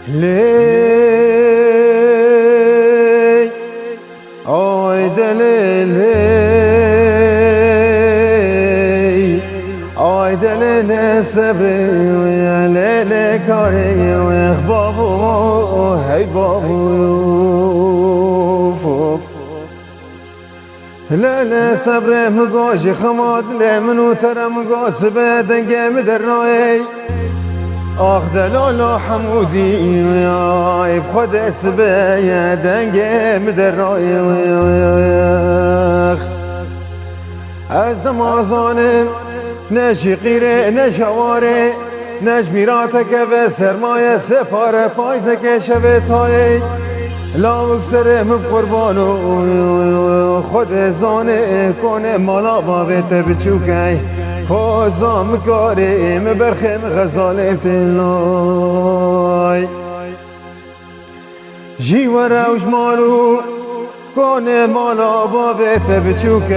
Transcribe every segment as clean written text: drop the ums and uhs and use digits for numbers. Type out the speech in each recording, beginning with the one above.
لي عايد لي عايد لي صبري ويا ليلي كاري ويخبابو هي بابو فوف لا صبري مقاجي خماد لي منو ترى مقاسبه دنقي مدرناي آخ دلالا حمودی ویای بخود اسبه یه دنگه مدرای ویاخ از نمازانم نشی قیره نشواره نش میراتک و سرمایه سپاره پایزه که شوه تایی لاوک سرم قربانو خود زانه کنه مالا باویت بچوکی خوزام کاریم برخم غزالت لای جیو روش مالو کنه مالا باویت بچوکی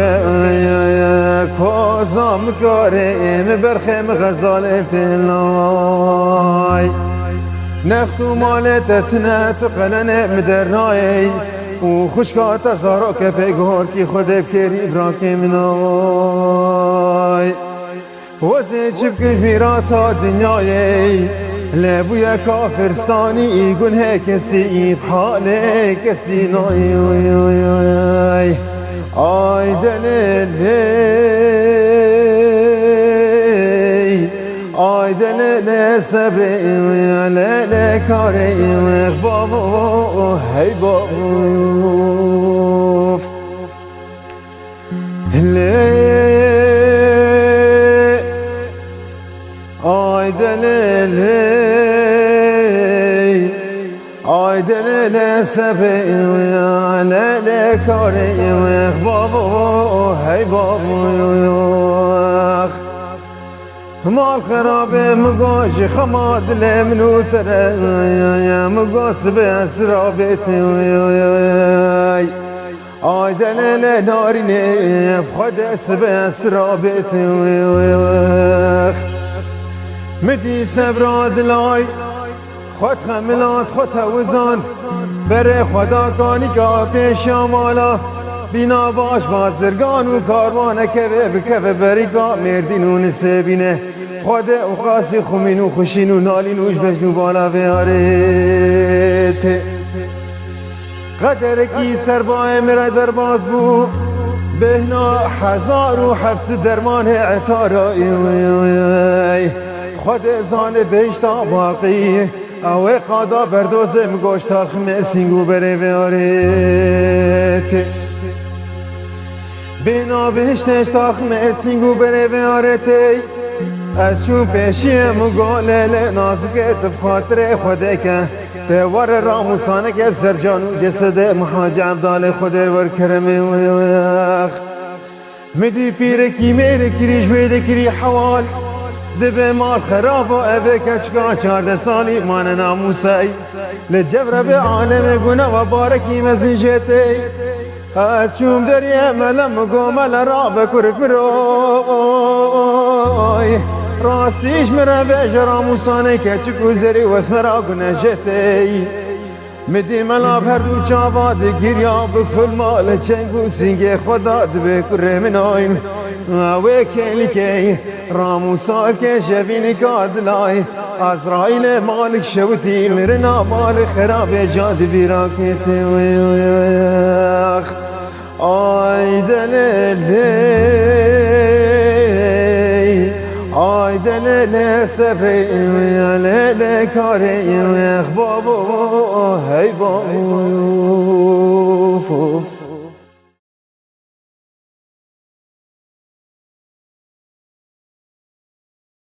خوزام کاریم برخم غزالت لای نختو مالت تنت قلن مدرنای و خوشکات زارا که پیگار کی خود بکری براکی منای وزی چبکش میراتا دنیای لبوی کافرستانی گنه کسی بحال کسی نای آی دلیلی آی دلیلی صبری وی لیلی کاری وی بابو هی بابو آی دلیلی آی دلیلی صبری وی لیلی کاری وی بابو هی بابو مال خرابه مقاش خماد لمنو ترى مقاس بأسرابتي آي دليل ناريني بخد بأسرابتي مدي سبراد لاي خود خملات خود توزاند بره خدا کانی که پیش مالا بینا باش بازرگان و کاروانه که بکه بریگا مردینون سبینه خود و قاسی خومین و خوشین و نالین وش بجنو بالا بیارت قدر کی سربای مره در باز بو بهنا 1007 درمان عطارایی خود زان بیشتا باقی او قادا بردوزم گوشتا خمسینگو بره بیارت بینا بهشتش تاخم اسینگو بره بیارتی از چون پیشیم گاله نازکت بخاطر خوده که توار راموسانه که بسر جانو جسد محاج عبدال خوده ور کرمی ویخ مدی پیره کی میره کریش بیده کری حوال دبه مال خراب و اوه کچکا 14 سالی مان ناموسی لجبر به عالم گناه و بارکی مزیجتی از چوم دریه ملم گومل را بکرک مروی راستیش مره بیش راموسانه که چکو زری و اسم را گنجتی مدی ملاب هر دو چاواد گیریا بکل مال چنگو سینگ خدا دبه کره منایم اوه کلی که راموسال که شوینی کادلای ازرائیل مالک شوتی مرنا مال خراب جاد بیراکت ویخ آی دلیلی آی دلیلی صبری وی لیلی کاری ویخ بابو هی بابو